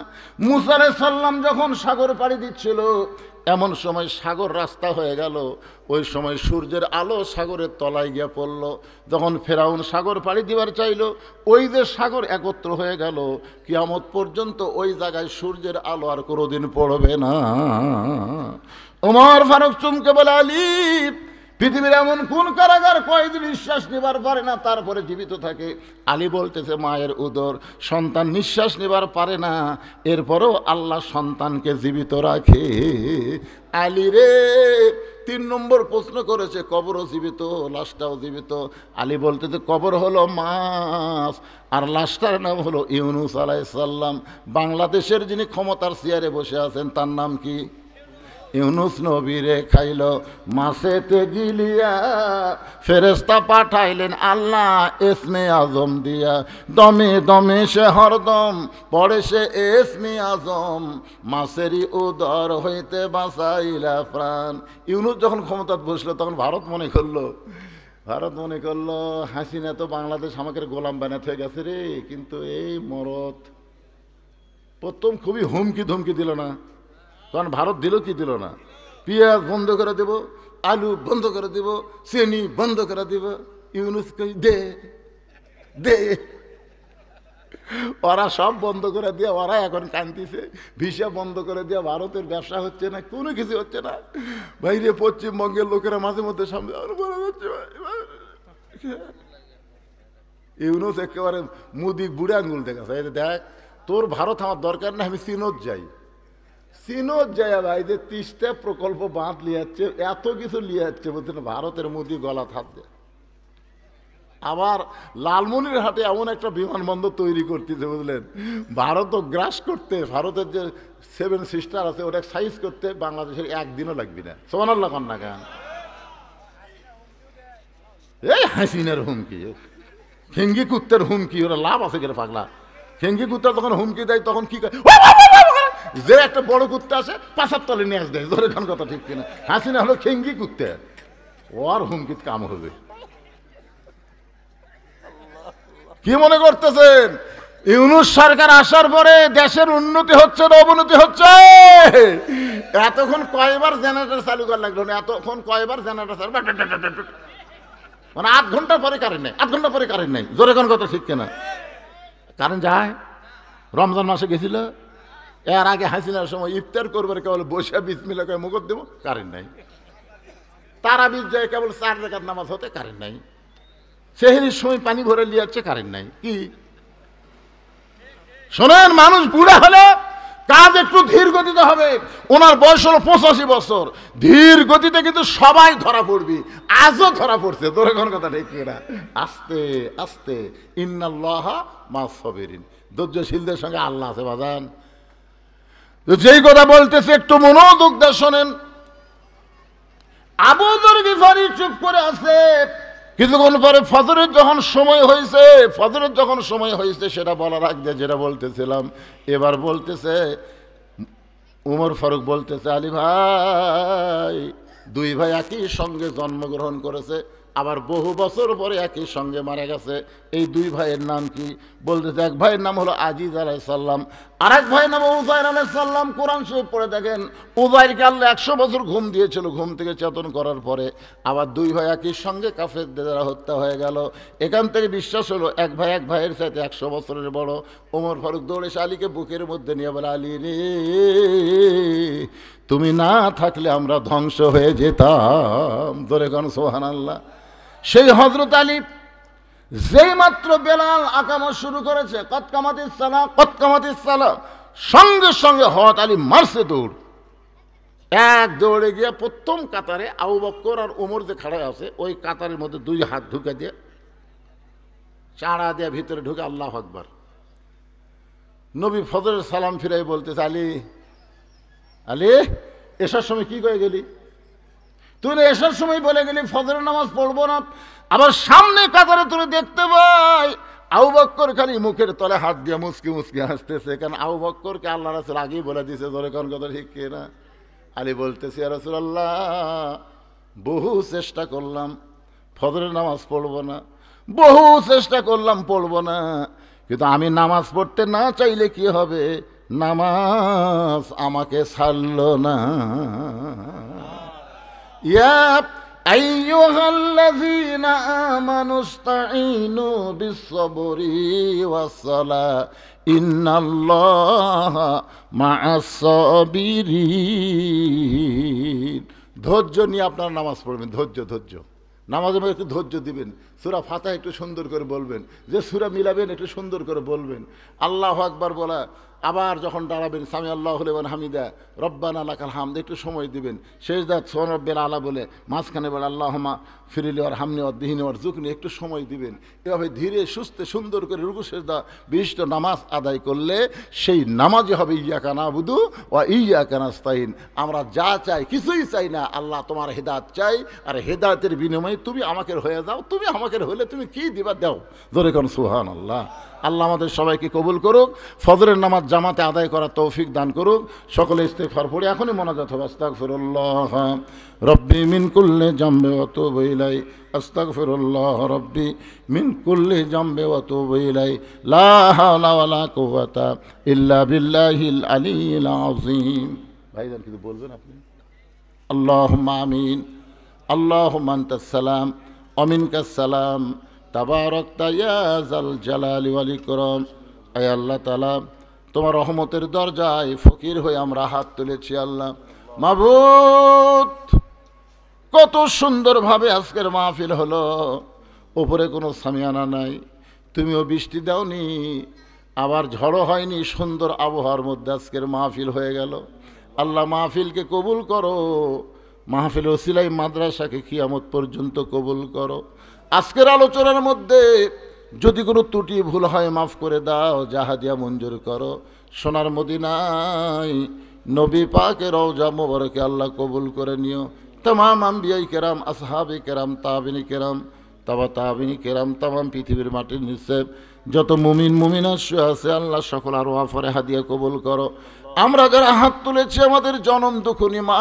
মুসা আলাইহিস সালাম যখন সাগর পাড়ি দিচ্ছিল, এমন সময় সাগর রাস্তা হয়ে গেল, ওই সময় সূর্যের আলো সাগরের তলায় গিয়ে পড়ল। যখন ফেরাউন সাগর পাড়ি দিবার চাইল, ওই যে সাগর একত্র হয়ে গেল, কিয়ামত পর্যন্ত ওই জায়গায় সূর্যের আলো আর কোনোদিন পড়বে না। ওমর ফারুক চুমকে বলে, আলী, পৃথিবীর এমন কোন কারাগার কয়েকদিন নিঃশ্বাস নেবার পারে না তারপরে জীবিত থাকে? আলী বলতেছে, মায়ের উদর, সন্তান নিঃশ্বাস নেবার পারে না, এরপরও আল্লাহ সন্তানকে জীবিত রাখে। আলী রে, 3 নম্বর প্রশ্ন করেছে, কবরও জীবিত, লাশটাও জীবিত। আলী বলতেছে, কবর হলো মাছ, আর লাশটার নাম হলো ইউনুস আলাইহিস সালাম। বাংলাদেশের যিনি ক্ষমতার চেয়ারে বসে আছেন, তার নাম কি? ইউনুস নবীরে খাইল মাছেতে গিলিয়া, ফেরেশতা পাঠাইলেন আল্লাহ এসমে আজম দিয়া, দমে দমে সে হরদম পড়ে সে এসমে আজম, মাছেরই উদর হইতে বাঁচাইলা প্রাণ। ইউনুস যখন ক্ষমতা বসলো, তখন ভারত মনে করলো হাসিনা তো বাংলাদেশ আমাকে গোলাম বানাতে হয়ে গেছে রে। কিন্তু এই মরদ প্রথম খুবই হুমকি ধমকি দিল না? কারণ ভারত দিল কি দিল না? পেঁয়াজ বন্ধ করে দেব, আলু বন্ধ করে দেব, চিনি বন্ধ করে দেব। ইউনুস কই, দে দে। ওরা সব বন্ধ করে দিয়ে ওরা এখন কান্দিছে, ভিসা বন্ধ করে দিয়ে ভারতের ব্যবসা হচ্ছে না, কোনো কিছু হচ্ছে না। বাইরে পশ্চিমবঙ্গের লোকেরা মাঝে মধ্যে সামনে ইউনুস একেবারে মুদি বুড়ে আঙ্গুল দেখাচ্ছে, দেখ তোর ভারত আমার দরকার না, আমি চীনত যাই ভাই, যে 30টা প্রকল্প বাঁধ লিয়াচ্ছে, এত কিছু লিয়াচ্ছে, বলছেন ভারতের মোদি গলা থাকবে। আবার লালমনিরহাটে এমন একটা বিমানবন্দর তৈরি করতেছে, বুঝলেন, ভারতও গ্রাস করতে, ভারতের যে 7 সিস্টার আছে ওটা সাইজ করতে বাংলাদেশের 1 দিনও লাগবে না। সুবহানাল্লাহ কন না কেন? এই হাসিনার হুমকি, ফেঙ্গি কুত্তের হুমকি, ওরা লাভ আছে কেন পাগলা? ফেঙ্গি কুত্তা তখন হুমকি দেয়, তখন কি করে? যে একটা বড় কুত্তা আসে 5 তলে নিয়ে দেয়, ধরে খান, কথা ঠিক কিনা? হাসিনা হলো খেঙ্গি কুত্তে, ওর হুমকিত কাম হবে। কি মনে করতেছেন ইউনুস সরকার আসার পরে দেশের উন্নতি হচ্ছে না অবনতি হচ্ছে? এতক্ষণ কয়বার জেনারেটর চালু করা লাগলো না, এতক্ষণ কয়বার জেনারেটর, মানে 8 ঘন্টা পরে কারেন্ট নেই, 8 ঘন্টা পরে কারেন্ট নেই, জোরে কোন কথা ঠিক কিনা? কারেন্ট যায়। রমজান মাসে গেছিল, এর আগে হাসিনার সময় ইফতার করবার কেবল বসে বিসমিল্লাহ করে মুখত দেবো, কারেন্ট নাই। তারাবির যায় কেবল 4 রাকাত নামাজ হতে কারেন্ট নাই। সেহরির সময় পানি ভরে লিয়াচ্ছে, কারেন্ট নাই। কি শোনেন, মানুষ বুড়া হলে কাজ একটু ধীর গতিতে হবে। ওনার বয়স হলো 85 বছর, ধীর গতিতে কিন্তু সবাই ধরা পড়বি, আজও ধরা পড়ছে। তোর কোন কথা ঠিক না? আস্তে আস্তে, ইন্নাল্লাহা মাস সাবিরিন, ধৈর্যশীলদের সঙ্গে আল্লাহ আছে বাজান। যেই কথা বলতেছে একটু মনোযোগ দিয়ে শোনেন। আবু যর গিফারি চুপ করে আছে। কিছুক্ষণ পরে ফজরের যখন সময় হয়েছে, সেটা বলার আগে যেটা বলতেছিলাম, এবার বলতেছে উমর ফারুক বলতেছে, আলী ভাই, 2 ভাই একই সঙ্গে জন্মগ্রহণ করেছে, আবার বহু বছর পরে একই সঙ্গে মারা গেছে। এই 2 ভাইয়ের নাম কি? বলতেছে, এক ভাইয়ের নাম হলো আজিজ আলাইহিস সালাম, আরেক ভাই নাম উযাইর আলাইহিস সালাম, কোরআন শরীফ পড়ে দেখেন উযাইরকে আল্লাহ 100 বছর ঘুম দিয়েছিল, ঘুম থেকে চেতন করার পরে আবার দুই ভাই একই সঙ্গে কাফেরদের দ্বারা হত্যা হয়ে গেল। এখান থেকে বিশ্বাস হলো এক ভাই এক ভাইয়ের সাথে 100 বছরের বড়। ওমর ফারুক দৌড়ে এসে আলীকে বুকের মধ্যে নিয়ে বলে, আলী রে, তুমি না থাকলে আমরা ধ্বংস হয়ে যেতাম। জোরে কোন সুবহানাল্লাহ। সেই হযরত আলী যেই মাত্র বেলাল আকামত শুরু করেছে, কদ কামাতিস সালাহ কদ কামাতিস সালাহ, সঙ্গে সঙ্গে হযরত আলী মারছে দৌড়। এক দৌড়ে গিয়ে প্রথম কাতারে আবু বকর আর ওমর যে খাড়া আছে ওই কাতারের মধ্যে দুই হাত ঢুকে দিয়ে চাড়া দিয়ে ভিতরে ঢুকে আল্লাহু আকবার। নবী ফজরের সালাম ফিরাই বলতেছে, আলী আলী এসার সময় কি করে গেলি? তুই না এসার সময় বলে গেলি ফজরের নামাজ পড়বো না, আবার সামনে কাতারে তুই দেখতে পাই আবু বকর খালি মুখের তলে হাত দিয়ে মুসকি মুসকি হাসতেছে। কারণ আবু বকরকে আল্লাহ রাসূল আগেই বলে দিয়েছে, ধরে কোন কথা ঠিক কিনা? আলী বলতেছে, ইয়া রাসূলুল্লাহ, বহু চেষ্টা করলাম ফজরের নামাজ পড়বো না, বহু চেষ্টা করলাম পড়বো না, কিন্তু আমি নামাজ পড়তে না চাইলে কি হবে, নামাজ আমাকে ছাড়লো না। ইয়া আইয়ুহাল্লাযীনা আমানুস্তাঈনু বিস-সাবরি ওয়াস-সালাহ ইন্নাল্লাহা মা'আস-সাবিরিন। ধৈর্য নিয়ে আপনারা নামাজ পড়বেন, ধৈর্য ধৈর্য। নামাজের মধ্যে একটু ধৈর্য দিবেন, সূরা ফাতিহা একটু সুন্দর করে বলবেন, যে সূরা মিলাবেন একটু সুন্দর করে বলবেন, আল্লাহু আকবার বলা। আবার যখন দাঁড়াবেন সামি আল্লাহু লিমান হামিদা রব্বানা লাকাল হামদ একটু সময় দিবেন। শেষদাত সুবহান রাব্বিল আলা বলে মাঝখানে বলে আল্লাহুম্মা ফিরলি ওয়ার হামনি ওয়ার দিহিনি ওয়ার জুকনি একটু সময় দিবেন। এভাবে ধীরে সুস্থে সুন্দর করে রুকু সেজদা বিশিষ্ট নামাজ আদায় করলে সেই নামাজই হবে ইয়াকা নাবুদু ওয়া ইয়াকা নাস্তাইন। আমরা যা চাই কিছুই চাই না, আল্লাহ তোমার হেদায়েত চাই, আর হেদায়েতের বিনিময়ে তুমি আমাকে হয়ে যাও, তুমি আমাকে হলে তুমি কি দিবা দাও। জোরে কোন সুবহানাল্লাহ। আল্লাহ আমাদের সবাইকে কবুল করুক, ফজরের নামাজ জামাতে আদায় করার তৌফিক দান করুক। সকলে ইস্তেগফার পড়ে এখনই মোনাজাত হবে, আস্তাগফিরুল্লাহ রব্বি মিন কুল্লি জামবি ওয়া তুবু ইলাই, আস্তাগফিরুল্লাহ রব্বি মিন কুল্লি জামবি ওয়া তুবু ইলাই, লা হাওলা ওয়ালা কুওয়াতা ইল্লা বিল্লাহিল আলিয়্যিল আযীম। ভাইজান কিছু বলবেন আপনি? আল্লাহুম্মা আমিন। আল্লাহুম্মা আনতাস সালাম ওয়া মিনকাস সালাম, তাবারাকতা ইয়া যাল জালালি ওয়াল ইকরাম। আয় আল্লাহ তাআলা, তোমার রহমতের দরজায় ফকির হয়ে আমরা হাত তুলেছি। আল্লাহ মাবুদ, কত সুন্দরভাবে আজকের মাহফিল হলো, ওপরে কোনো সামিয়ানা নাই, তুমিও বৃষ্টি দাওনি, আবার ঝড়ও হয়নি, সুন্দর আবহাওয়ার মধ্যে আজকের মাহফিল হয়ে গেল। আল্লাহ মাহফিলকে কবুল করো, মাহফিল ওসিলাই মাদ্রাসাকে কিয়ামত পর্যন্ত কবুল করো। আজকের আলোচনার মধ্যে যদি কোনো ত্রুটি ভুল হয় মাফ করে দাও, জাহাদিয়া মঞ্জুর করো। সোনার মদিনায় নবী পাকের রওজা মোবারকে আল্লাহ কবুল করে নিও। तमाम আম্বিয়াই কেরাম, আসহাবে কেরাম, তাবিনী কেরাম, তাবিনী কেরাম, তামাম পৃথিবীর মাটির নিচে যত মুমিন মুমিনা আছে আল্লাহ সকল আর ওয়াফরে হাদিয়া কবুল করো। আমরা যারা হাত তুলেছি, আমাদের জনম দুঃখনী মা,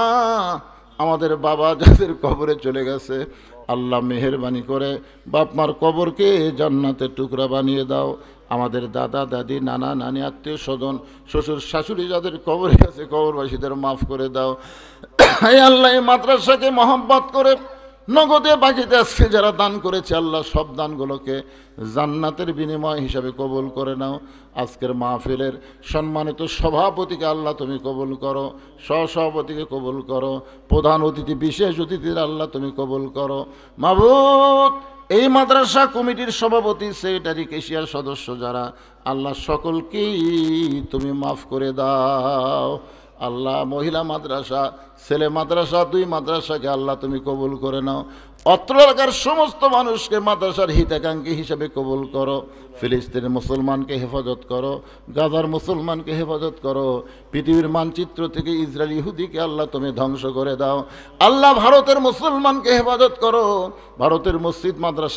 আমাদের বাবা যাদের কবরে চলে গেছে, আল্লাহ মেহেরবানি করে বাপ মার কবরকে জান্নাতের টুকরা বানিয়ে দাও। আমাদের দাদা দাদি নানা নানি আত্মীয় স্বজন শ্বশুর শাশুড়ি যাদের কবরে গেছে, কবরবাসীদের মাফ করে দাও। এই আল্লাহ এই মাদ্রাসাকে মহব্বত করে নগদে বাকিতে আজকে যারা দান করেছে, আল্লাহ সব দানগুলোকে জান্নাতের বিনিময় হিসাবে কবুল করে নাও। আজকের মাহফিলের সম্মানিত সভাপতিকে আল্লাহ তুমি কবুল করো, সহসভাপতিকে কবুল করো, প্রধান অতিথি বিশেষ অতিথির আল্লাহ তুমি কবুল করো। মাবুদ, এই মাদ্রাসা কমিটির সভাপতি, সেক্রেটারি, কেশিয়ার সদস্য যারা, আল্লাহ সকলকেই তুমি মাফ করে দাও। আল্লাহ মহিলা মাদ্রাসা, ছেলে মাদ্রাসা, দুই মাদ্রাসাকে আল্লাহ তুমি কবুল করে নাও। অত্র এলাকার সমস্ত মানুষকে মাদ্রাসার হিতাকাঙ্ক্ষী হিসেবে কবুল করো। ফিলিস্তিনের মুসলমানকে হেফাজত করো, গাজার মুসলমানকে হেফাজত করো। পৃথিবীর মানচিত্র থেকে ইসরায়েল ইহুদিকে আল্লাহ তুমি ধ্বংস করে দাও। আল্লাহ ভারতের মুসলমানকে হেফাজত করো, ভারতের মসজিদ মাদ্রাসা